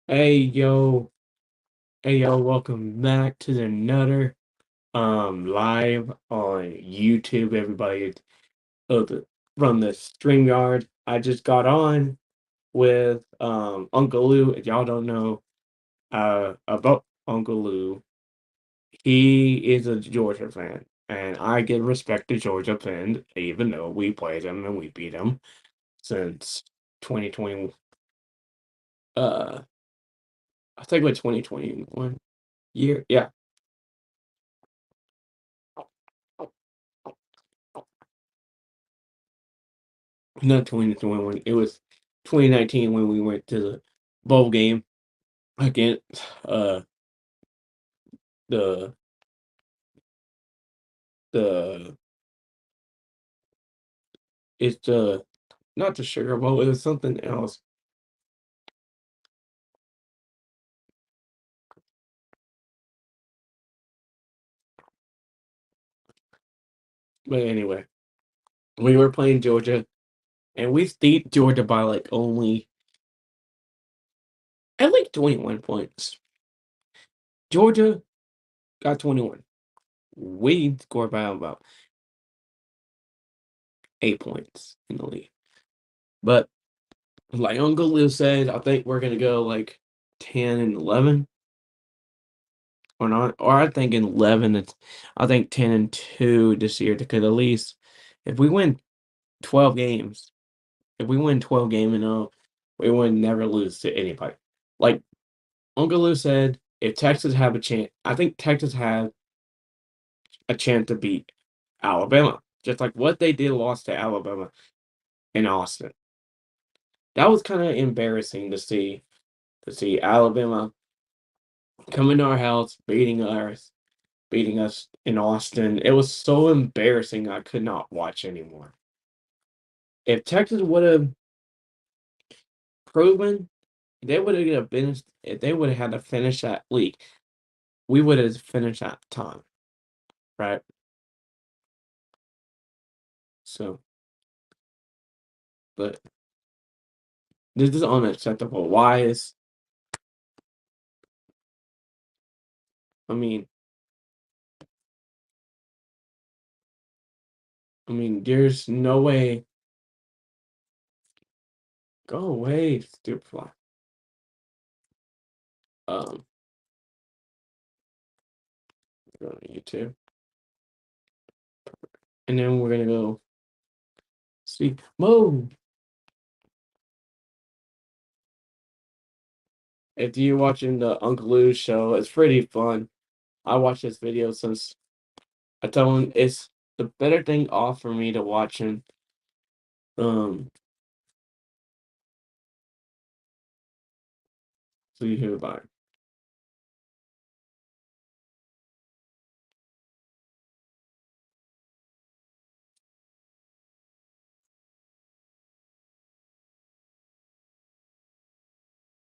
Hey yo, welcome back to the Nutter live on YouTube, everybody. From the StreamYard. I just got on with Uncle Lou. If y'all don't know about Uncle Lou, he is a Georgia fan. And I give respect to Georgia fans, even though we played them and we beat them since 2020. Uh, I think with 2021 year. Yeah, not 2021. It was 2019 when we went to the bowl game against the the it's the not the Sugar Bowl. It was something else. But anyway, we were playing Georgia, and we beat Georgia by like only at like 21 points. Georgia got 21. We scored by about 8 points in the league. But like Uncle Lou said, I think we're gonna go like 10 and 11. Or not, or I think in 11, I think 10 and 2 this year because at least if we win 12 games, if we win 12 game and 0, we would never lose to anybody. Like Uncle Lou said, if Texas have a chance, I think Texas has a chance to beat Alabama, just like what they did lost to Alabama in Austin. That was kind of embarrassing to see Alabama come into our house beating us in Austin. It was so embarrassing I could not watch anymore. If Texas would have proven they would have finished if they would have had to finish that league, we would have finished that time, right? So, but this is unacceptable. Why is I mean there's no way. Go away, stupid fly. Um go to YouTube. And then we're gonna go see Mo. If you're watching the Uncle Lou's show, it's pretty fun. I watch this video since I tell him it's the better thing off for me to watching um see who by.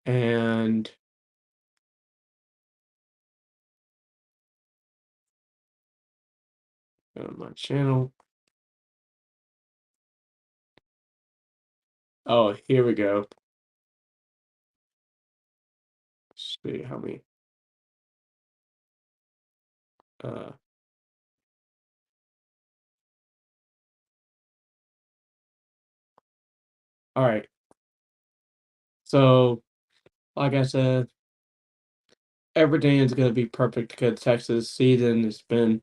And my channel. Oh, here we go. Let's see how many uh all right. So like I said, everything is gonna be perfect because Texas season has been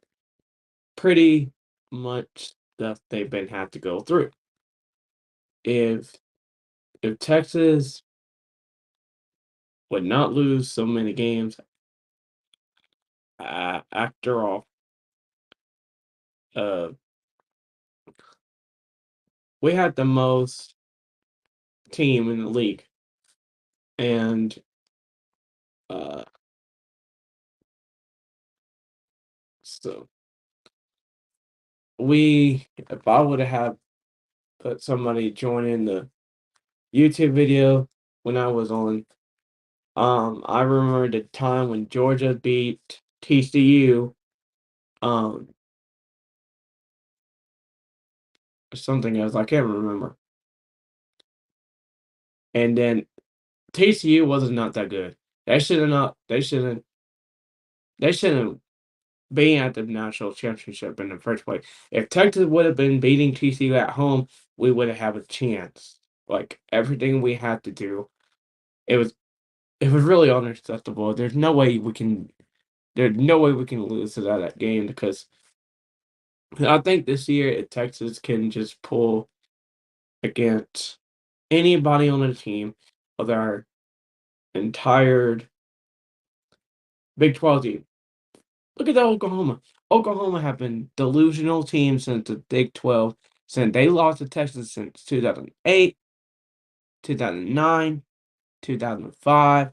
pretty much stuff they've been had to go through. If Texas would not lose so many games, after all, uh, we had the most team in the league, and uh, so if I would have put somebody joining the YouTube video when I was on, I remember the time when Georgia beat TCU, um, something else I can't remember, and then TCU was not that good. They should have not. They shouldn't be at the national championship in the first place. If Texas would have been beating TCU at home, we would have had a chance. Like everything we had to do, it was it was really unacceptable. There's no way we can lose to that game because I think this year if Texas can just pull against anybody on the team of our entire Big 12 team. Look at that Oklahoma. Oklahoma have been delusional team since the Big 12, since they lost to Texas since 2008, 2009, 2005,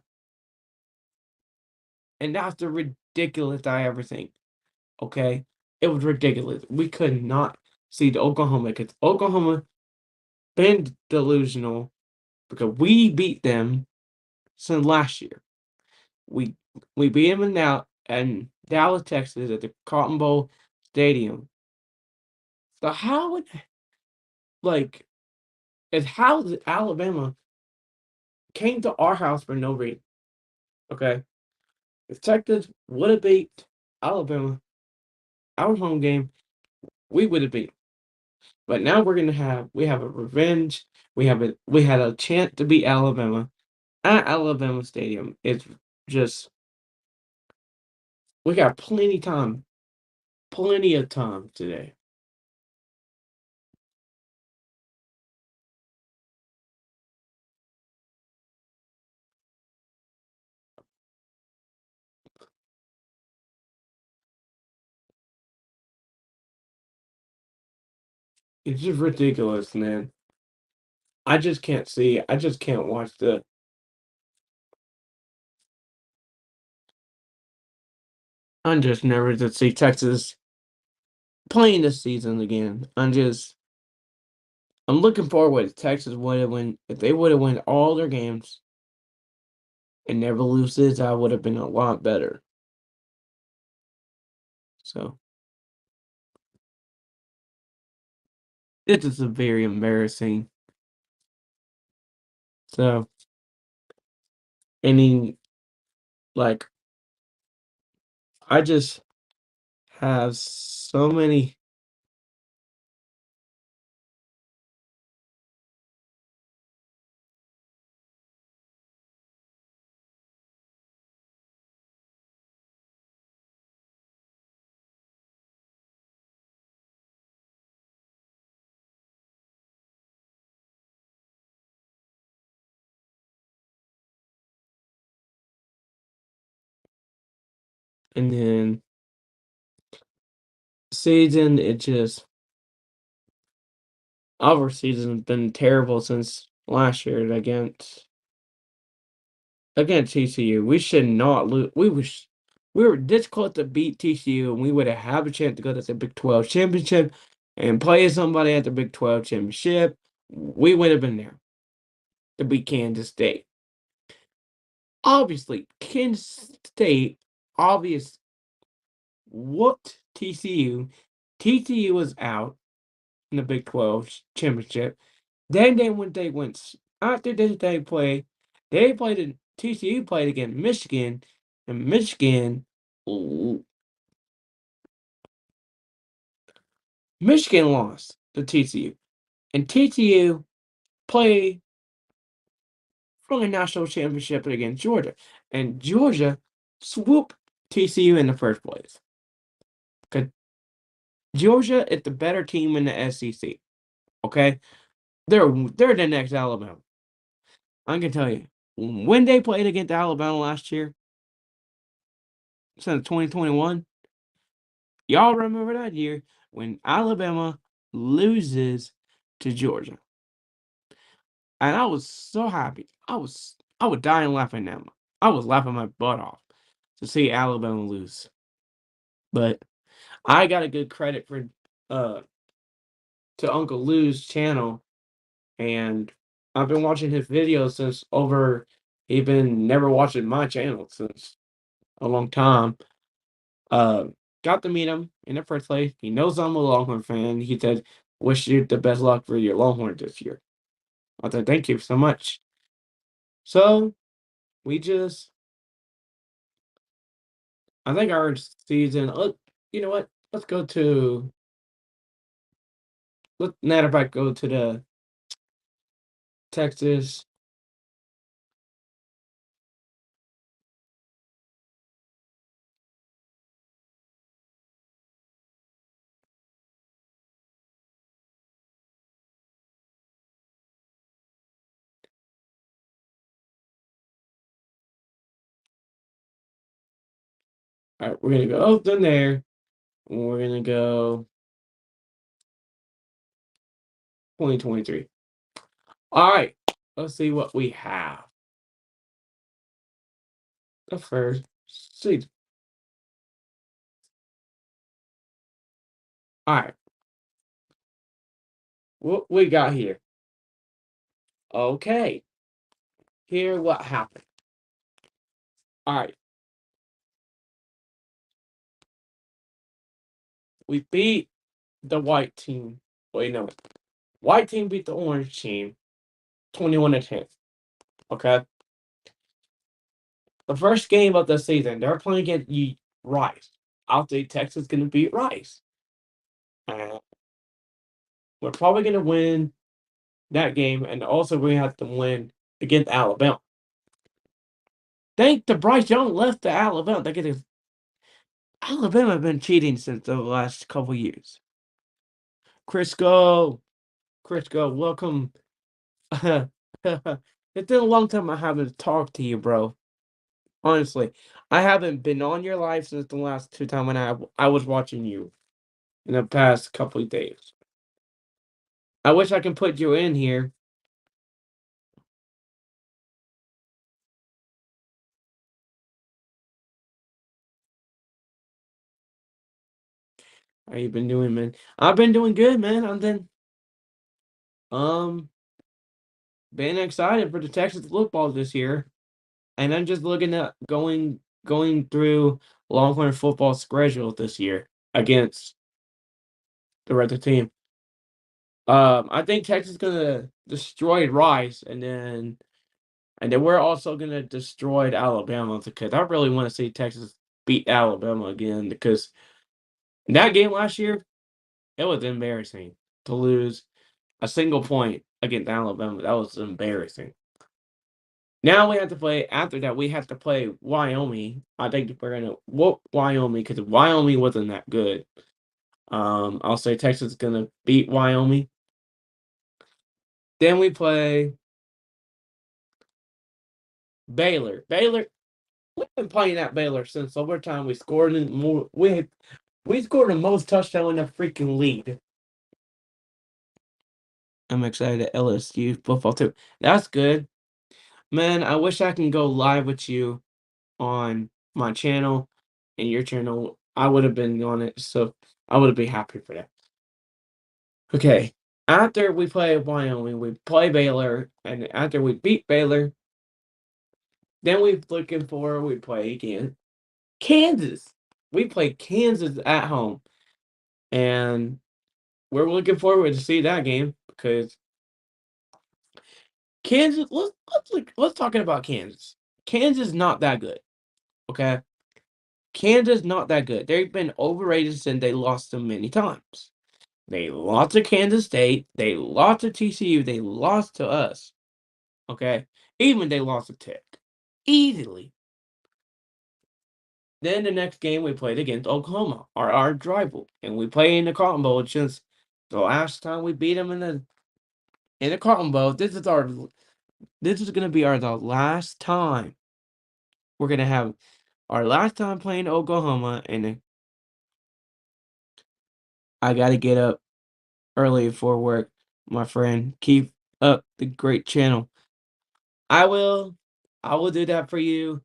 and that's the ridiculous I ever think. Okay, it was ridiculous. We could not see the Oklahoma because Oklahoma been delusional because we beat them since last year. We we beat them in Dallas, Texas at the Cotton Bowl Stadium. So how would like is how the Alabama came to our house for no reason. Okay, if Texas would have beat Alabama, our home game, we would have beat. But now we have a revenge. We had a chance to beat Alabama at Alabama Stadium. It's just we got plenty of time today. It's just ridiculous, man. I just can't see. I just can't watch the. I'm just never to see Texas playing this season again. I'm looking forward if Texas would have win if they would have won all their games and never lose this, I would have been a lot better. So it is a very embarrassing. So any like I just have so many and then season it just our season has been terrible since last year against TCU. We should not lose. We were this close to beat TCU, and we would have had a chance to go to the Big 12 championship and play somebody at the Big 12 championship. We would have been there to beat Kansas State. Obviously, Kansas State obvious whooped TCU. TCU was out in the Big 12 championship. Then they went after this they played in TCU played against Michigan, and Michigan lost to TCU. And TCU played for the national championship against Georgia. And Georgia swooped TCU in the first place. Because Georgia is the better team in the SEC. Okay? They're the next Alabama. I can tell you. When they played against Alabama last year, since 2021, y'all remember that year when Alabama loses to Georgia. And I was so happy. I was dying laughing at I was laughing my butt off to see Alabama lose. But I got a good credit for uh to Uncle Lou's channel, and I've been watching his videos since over he's been never watching my channel since a long time. Uh, got to meet him in the first place. He knows I'm a Longhorn fan. He said, "Wish you the best luck for your Longhorn this year." I said, "Thank you so much." So We just, I think our season. You know what? Let's go to. Let matter of fact go to the Texas. All right, we're gonna go up in there. And we're gonna go 2023. All right, let's see what we have. The first season. All right, what we got here? Okay, here what happened. All right, we beat the white team. Wait, no, white team beat the orange team, 21-10. Okay, the first game of the season, they're playing against Rice. I'll say Texas gonna beat Rice. Uh, we're probably gonna win that game, and also we have to win against Alabama. Thank the Bryce Young left to Alabama. They get Alabama have been cheating since the last couple years. Crisco, Crisco, welcome. It's been a long time I haven't talked to you, bro. Honestly, I haven't been on your live since the last two times when I was watching you in the past couple of days. I wish I could put you in here. How you been doing, man? I've been doing good, man. I've um been excited for the Texas football this year. And I'm just looking at going through Longhorn football schedule this year against the rest of the team. I think Texas is gonna destroy Rice, and then we're also gonna destroy Alabama because I really want to see Texas beat Alabama again because in that game last year it was embarrassing to lose a single point against Alabama. That was embarrassing. Now we have to play. After that, we have to play Wyoming. I think we're gonna whoop Wyoming because Wyoming wasn't that good. I'll say Texas is gonna beat Wyoming. Then we play Baylor. Baylor. We've been playing at Baylor since overtime. We scored in more. We scored the most touchdown in the freaking league. I'm excited at LSU football too. That's good, man. I wish I can go live with you on my channel and your channel. I would have been on it, so I would be happy for that. Okay. After we play Wyoming, we play Baylor, and after we beat Baylor, then we play again Kansas. We play Kansas at home, and we're looking forward to see that game because Kansas. Let's talk about Kansas. Kansas not that good. Okay, Kansas not that good. They've been overrated since they lost them many times. They lost to Kansas State. They lost to TCU. They lost to us. Okay, even they lost to Tech easily. Then the next game we played against Oklahoma, our rival, and we play in the Cotton Bowl since the last time we beat them in the Cotton Bowl. This is gonna be the last time we're gonna have our last time playing Oklahoma, and I gotta get up early for work, my friend. Keep up the great channel. I will, I will do that for you.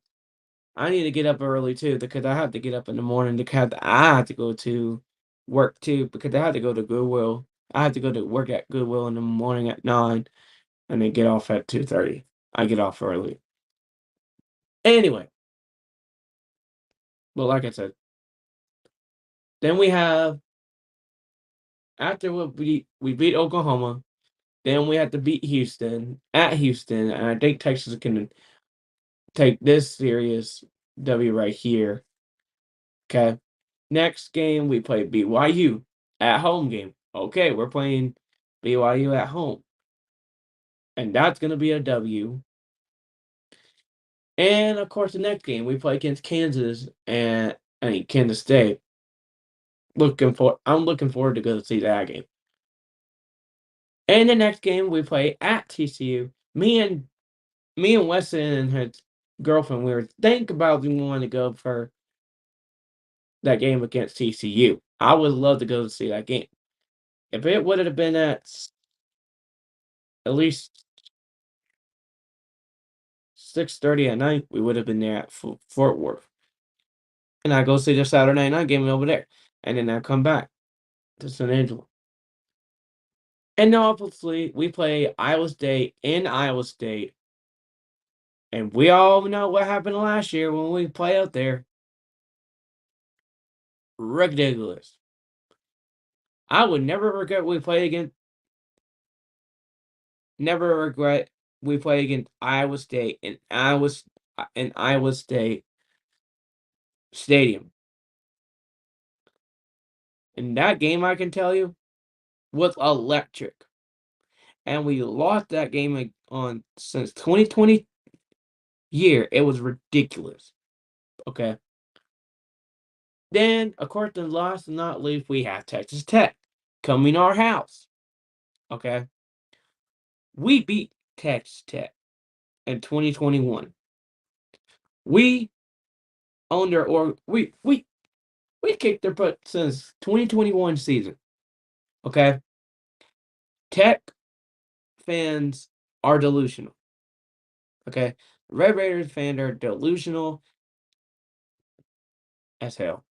I need to get up early too because I have to get up in the morning I have to go to work too because I have to go to Goodwill. I have to go to work at Goodwill in the morning at 9 and then get off at 2:30. I get off early. Anyway, but like I said, then we have after we beat Oklahoma, then we have to beat Houston at Houston, and I think take this serious W right here. Okay. Next game, we play BYU at home game. Okay, we're playing BYU at home. And that's going to be a W. And of course, the next game, we play against Kansas and Kansas State. I'm looking forward to go see that game. And the next game, we play at TCU. Me and Weston and his girlfriend, we were thinking about we wanted to go for that game against TCU. I would love to go to see that game. If it would have been at least 6:30 at night, we would have been there at Fort Worth. And I go see the Saturday night game over there. And then I come back to San Angelo. And then obviously we play Iowa State in Iowa State. And we all know what happened last year when we play out there. Ridiculous. I would never regret we played against never regret we played against Iowa State in Iowa State Stadium. And that game, I can tell you, was electric. And we lost that game on since 2020 year. It was ridiculous. Okay. Then, of course, the last and not least, we have Texas Tech coming to our house. Okay. We beat Texas Tech in 2021. We owned their or we kicked their butt since 2021 season. Okay. Tech fans are delusional. Okay. Red Raiders fans are delusional as hell.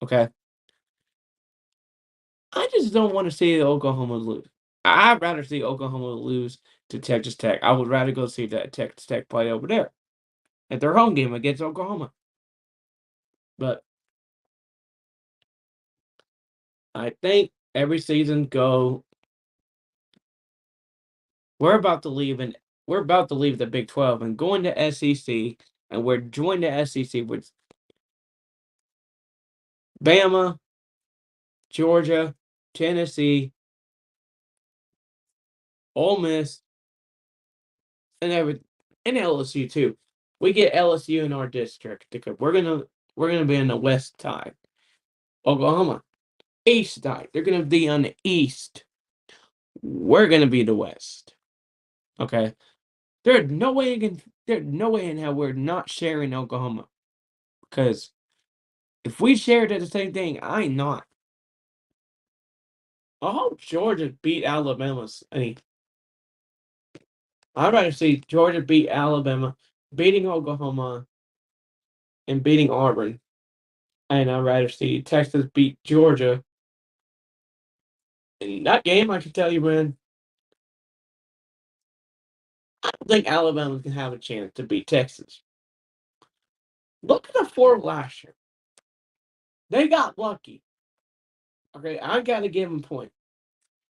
Okay. I just don't want to see Oklahoma lose. I'd rather see Oklahoma lose to Texas Tech. I would rather go see that Texas Tech play over there at their home game against Oklahoma. But I think every season go. We're about to leave and we're about to leave the Big 12 and going to SEC, and we're joining the SEC with Bama, Georgia, Tennessee, Ole Miss, and LSU too. We get LSU in our district because we're gonna be in the West side. Oklahoma, East side. They're gonna be on the East. We're gonna be the West. Okay. There's no way in hell we're not sharing Oklahoma. Because if we shared the same thing, I'm not. I hope Georgia beat Alabama. I'd rather see Georgia beat Alabama, beating Oklahoma, and beating Auburn. And I'd rather see Texas beat Georgia. In that game, I can tell you, man, I don't think Alabama can have a chance to beat Texas. Look at the four last year. They got lucky. Okay, I got to give them point.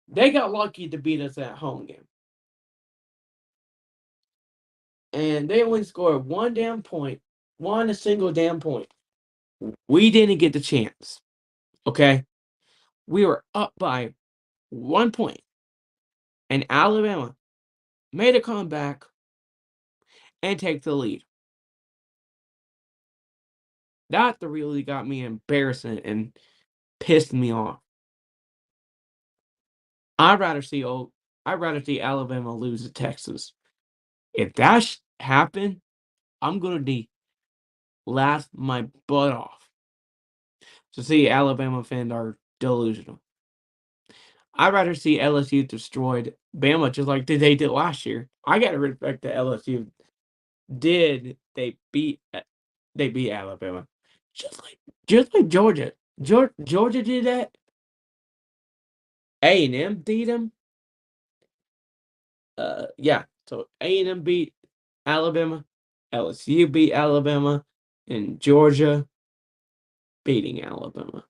They got lucky to beat us at home game. And they only scored one damn point, one a single damn point. We didn't get the chance. Okay? We were up by 1 point. And Alabama made a comeback and take the lead. That really got me embarrassing and pissed me off. I'd rather see Alabama lose to Texas. If that happened, I'm gonna laugh my butt off to see Alabama fans are delusional. I'd rather see LSU destroyed Bama just like they did last year. I gotta respect that LSU did. They beat Alabama. Just like Georgia. Georgia did that. A&M beat them. Yeah. So A&M beat Alabama, LSU beat Alabama, and Georgia beating Alabama.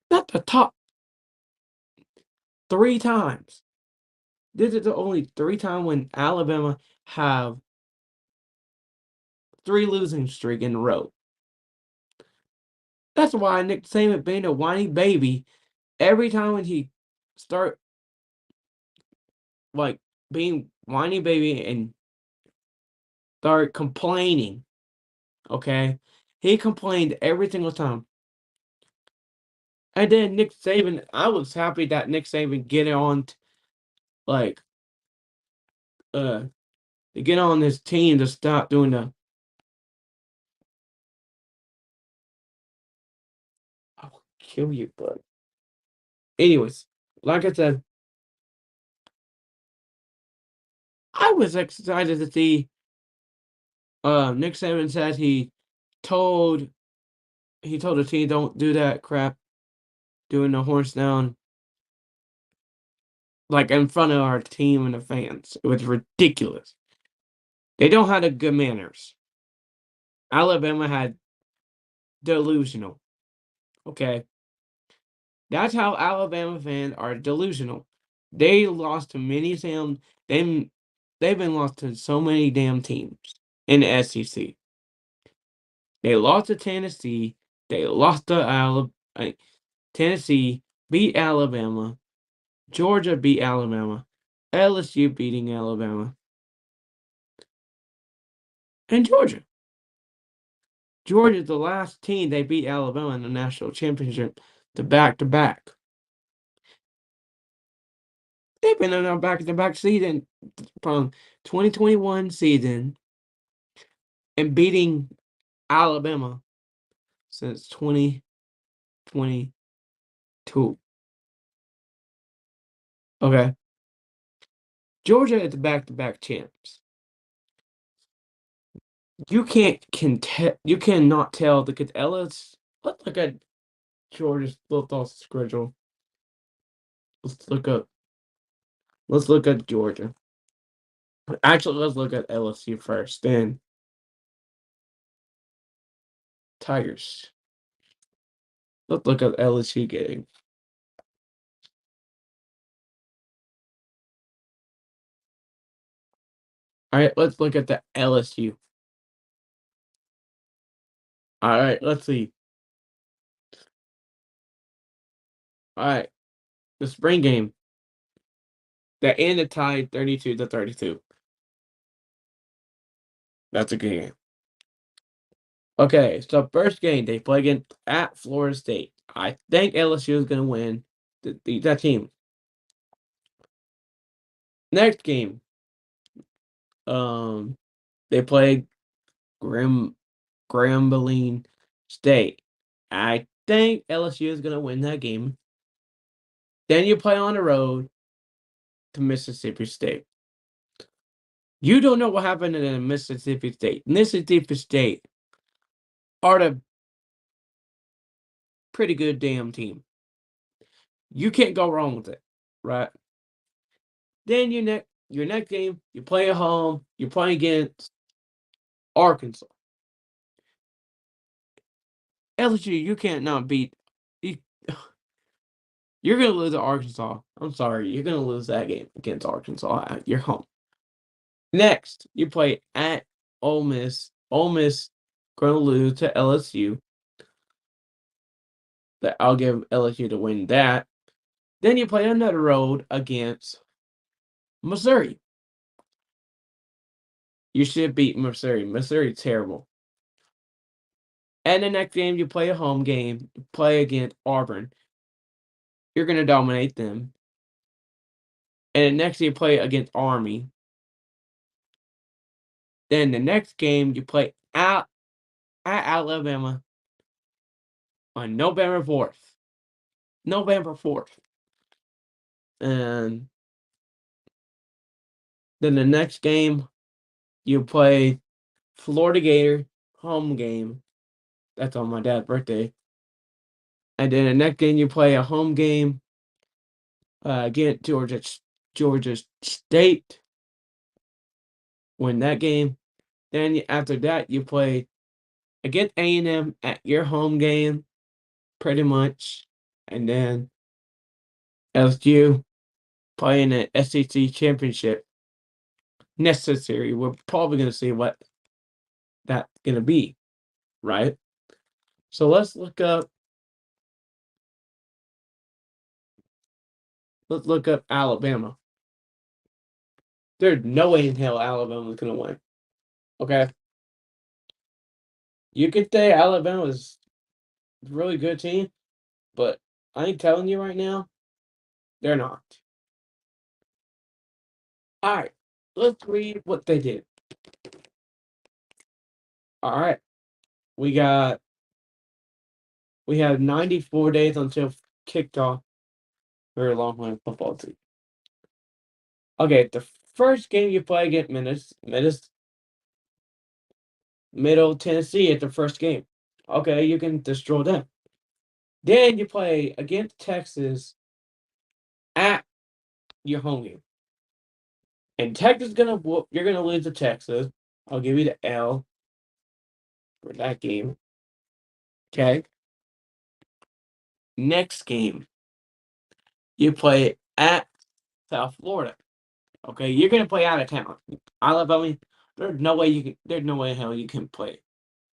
That's the top 3 times. This is the only 3 times when Alabama have 3 losing streak in a row. That's why Nick Saban being a whiny baby, every time when he start like being whiny baby and start complaining, okay? He complained every single time. And then Nick Saban, I was happy that Nick Saban get on like uh to get on his team to stop doing the I will kill you, bud. Anyways, like I said, I was excited to see Nick Saban said told he told the team don't do that crap doing the horns down like in front of our team and the fans. It was ridiculous. They don't have the good manners. Alabama had delusional. Okay. That's how Alabama fans are delusional. They lost to many damn they they've been lost to so many damn teams in the SEC. They lost to Tennessee. They lost to Tennessee beat Alabama. Georgia beat Alabama. LSU beating Alabama. And Georgia. Georgia's the last team they beat Alabama in the national championship to back to back. They've been in a back to back season from 2021 season and beating Alabama since 2022. Okay. Georgia is the back to back champs. You cannot tell because Ellis let's look at Georgia's football schedule. Let's look up let's look at Georgia. Actually, let's look at LSU first, then Tigers. Let's look at LSU game. All right, let's look at the LSU. All right, let's see. All right, the spring game that ended tied 32-32. That's a good game. Okay, so first game they play against at Florida State. I think LSU is gonna win that team. Next game, they play Grim Grambling State. I think LSU is gonna win that game. Then you play on the road to Mississippi State. You don't know what happened in Mississippi State. Mississippi State are the pretty good damn team. You can't go wrong with it, right? Then your next game, you play at home, you play against Arkansas. LSU, you can't not beat. You, you're gonna lose to Arkansas. I'm sorry, you're gonna lose that game against Arkansas at your home. Next, you play at Ole Miss. Ole Miss gonna lose to LSU. That I'll give LSU to win that. Then you play another road against Missouri. You should beat Missouri. Missouri terrible. And the next game you play a home game, you play against Auburn. You're gonna dominate them. And the next you play against Army. Then the next game you play at Alabama on November 4th. November 4th. And then the next game you play Florida Gator home game. That's on my dad's birthday. And then the next game you play a home game against Georgia State. Win that game. Then after that you play against A&M at your home game, pretty much. And then LSU playing the SEC championship necessary. We're probably going to see what that's gonna be, right? So let's look up Alabama. There's no way in hell Alabama's gonna win. Okay, you could say Alabama's a really good team, but I ain't telling you right now, they're not. All right, let's read what they did. All right, we got we have 94 days until kickoff for a Longhorn football team. Okay, the first game you play against Middle Tennessee at the first game. Okay, you can destroy them. Then you play against Texas at your home game. And Texas gonna whoop, you're gonna lose to Texas. I'll give you the L for that game. Okay. Next game, you play at South Florida. Okay, you're gonna play out of town. Alabama, there's no way in hell you can play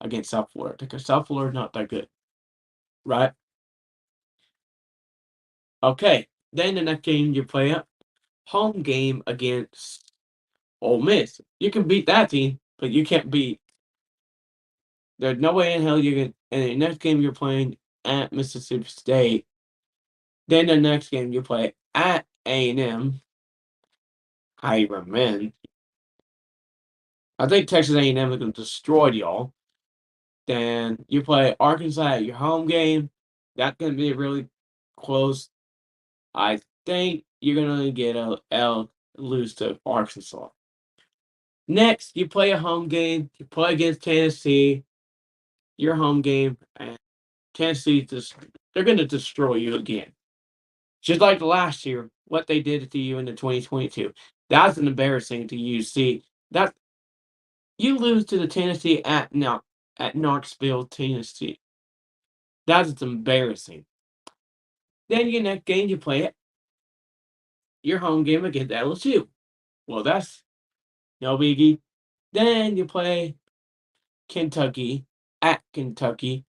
against South Florida because South Florida's not that good. Right? Okay. Then the next game you play a home game against Ole Miss. You can beat that team, but you can't beat. There's no way in hell you can. And the next game you're playing at Mississippi State. Then the next game you play at A&M. Ironman. I think Texas A&M is going to destroy y'all. Then you play Arkansas at your home game. That's going to be really close. I think you're going to get a L, lose to Arkansas. Next, you play a home game. You play against Tennessee. Your home game, and Tennessee they're going to destroy you again. Just like last year, what they did to you in the 2022. That's an embarrassing to you. See, that you lose to the Tennessee at Knoxville, Tennessee. That's embarrassing. Then your next game you play it, your home game against LSU. Well, that's no biggie. Then you play Kentucky at Kentucky.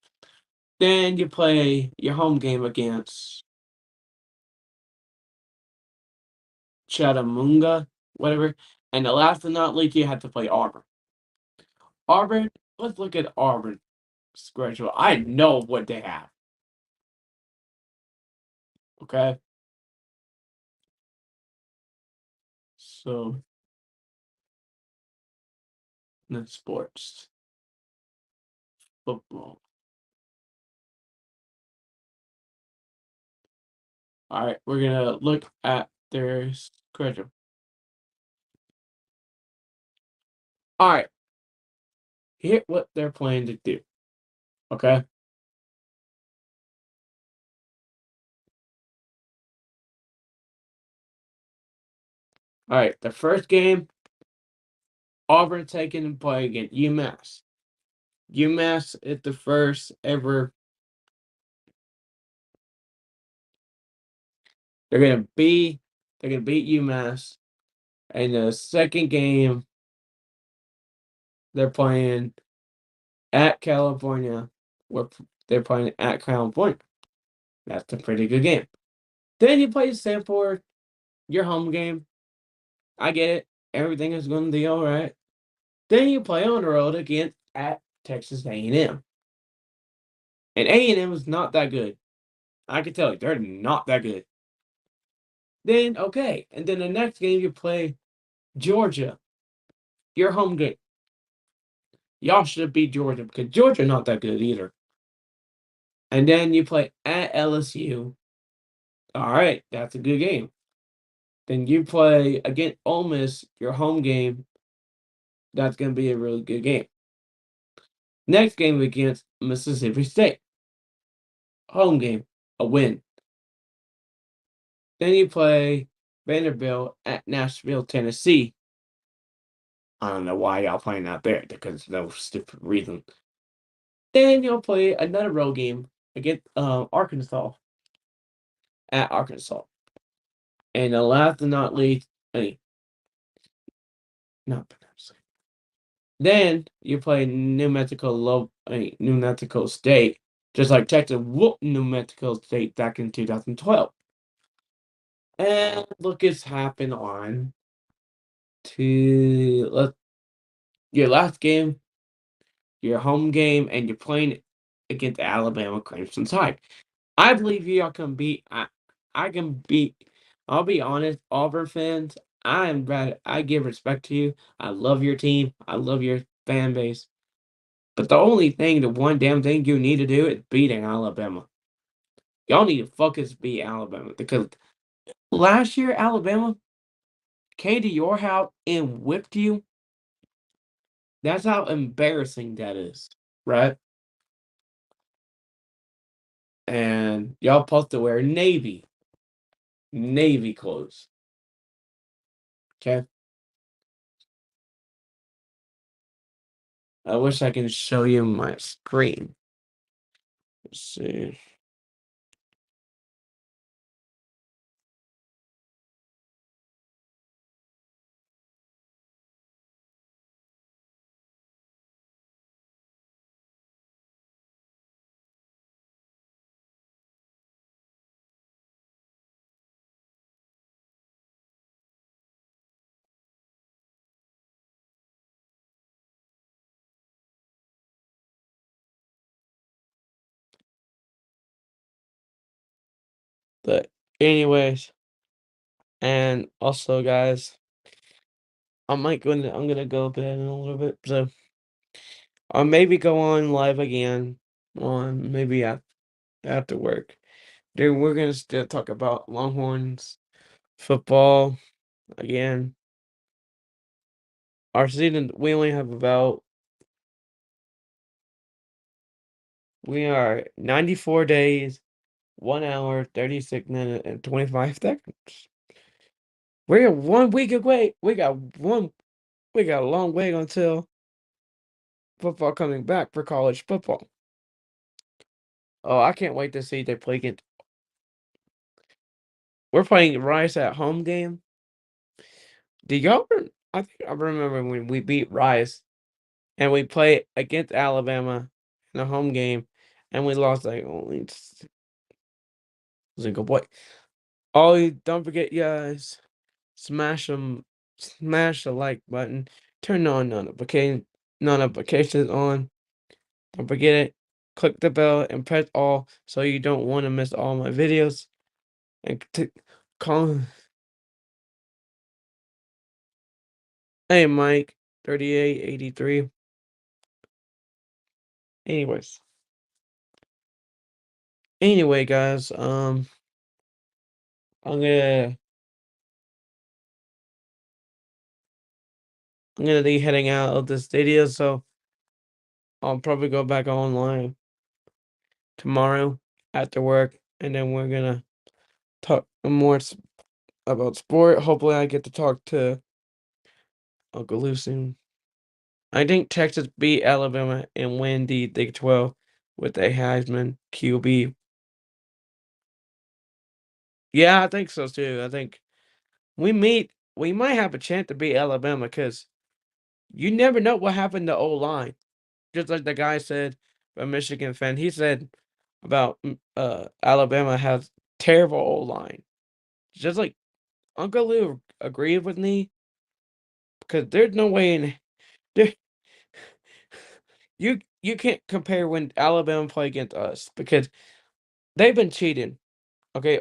Then you play your home game against Chattanooga, whatever. And the last but not least, you have to play Auburn. Auburn, let's look at Auburn schedule. I know what they have. Okay. So, then sports, football. All right, we're gonna look at their schedule. All right, here what they're planning to do. Okay. All right, the first game, Auburn taking and play against UMass. UMass is the first ever. They're gonna be. They're gonna beat UMass. And the second game, they're playing at California. Where they're playing at California. That's a pretty good game. Then you play Stanford, your home game. I get it. Everything is going to be all right. Then you play on the road again at Texas A&M. And A&M is not that good. I can tell you, they're not that good. Then, okay. And then the next game you play Georgia, your home game. Y'all should beat Georgia because Georgia not that good either. And then you play at LSU. All right, that's a good game. Then you play against Ole Miss, your home game. That's going to be a really good game. Next game against Mississippi State. Home game, a win. Then you play Vanderbilt at Nashville, Tennessee. I don't know why y'all playing out there because no stupid reason. Then you'll play another road game against Arkansas at Arkansas. And the last but not least, not Then you play New Mexico State, just like Texas whooped New Mexico State back in 2012. And look, it's happened on to your last game, your home game, and you're playing against Alabama Crimson Tide. I believe y'all can beat. I can beat. I'll be honest, Auburn fans. I give respect to you. I love your team. I love your fan base. But the one damn thing you need to do is beating Alabama. Y'all need to focus beat Alabama because last year Alabama came to your house and whipped you. That's how embarrassing that is, right? And y'all supposed to wear navy clothes. Okay. I wish I can show you my screen. Let's see. But anyways, and also guys, I'm gonna go to bed in a little bit. So I'll maybe go on live again on maybe after work. Then we're gonna still talk about Longhorns football again. Our season we only have about we are 94 days, 1 hour, 36 minutes, and 25 seconds. We're 1 week away. We got a long way until football coming back for college football. Oh, I can't wait to see they play against. We're playing Rice at home game. Do y'all? I think I remember when we beat Rice and we played against Alabama in a home game, and we lost like only single point. Oh, don't forget, guys, smash the like button, turn on notifications on. Don't forget it. Click the bell and press all so you don't want to miss all my videos. And call. Hey, Mike, 3883. Anyways, guys, I'm gonna be heading out of this video, so I'll probably go back online tomorrow after work, and then we're gonna talk more about sport. Hopefully, I get to talk to Uncle Lou soon. I think Texas beat Alabama and win the Big 12 with a Heisman QB. Yeah, I think so too. I think we might have a chance to beat Alabama because you never know what happened to O-line. Just like the guy said, a Michigan fan, he said about Alabama has terrible O-line. Just like Uncle Lou agreed with me because there's no way in there, you can't compare when Alabama play against us because they've been cheating. Okay,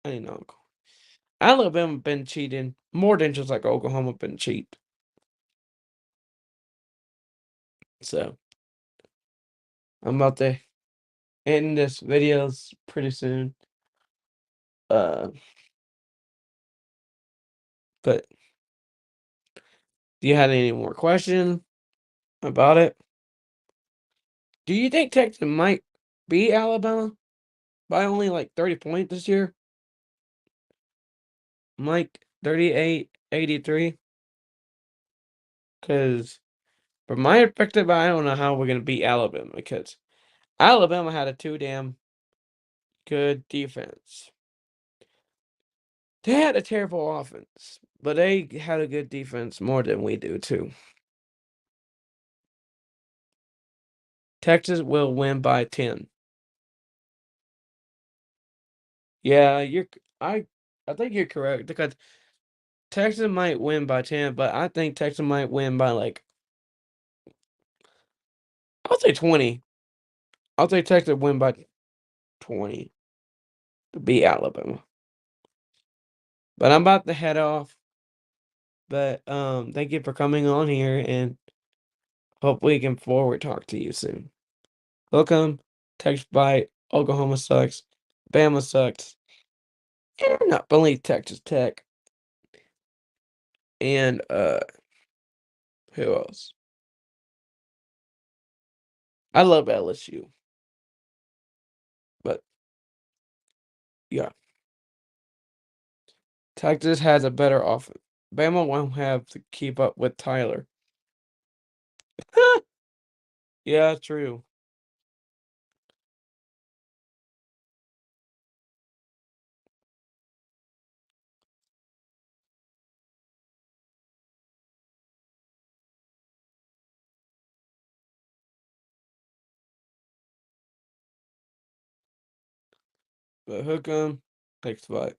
I didn't know. Alabama been cheating more than just like Oklahoma been cheat. So I'm about to end this videos pretty soon. Uh, but do you have any more questions about it? Do you think Texas might beat Alabama by only like 30 points this year? Mike 3883? Because from my perspective, I don't know how we're gonna beat Alabama because Alabama had a too damn good defense. They had a terrible offense. But they had a good defense more than we do too. Texas will win by 10. Yeah, I think you're correct because Texas might win by 10, but I think Texas might win by like I'll say 20. I'll say Texas win by 20 to beat Alabama. But I'm about to head off. But thank you for coming on here and hope we can forward talk to you soon. Welcome. Texas by Oklahoma sucks. Bama sucks. And not only Texas Tech. And who else? I love LSU. But yeah. Texas has a better offense. Bama won't have to keep up with Tyler. Yeah, true. But hook 'em. Thanks, bye.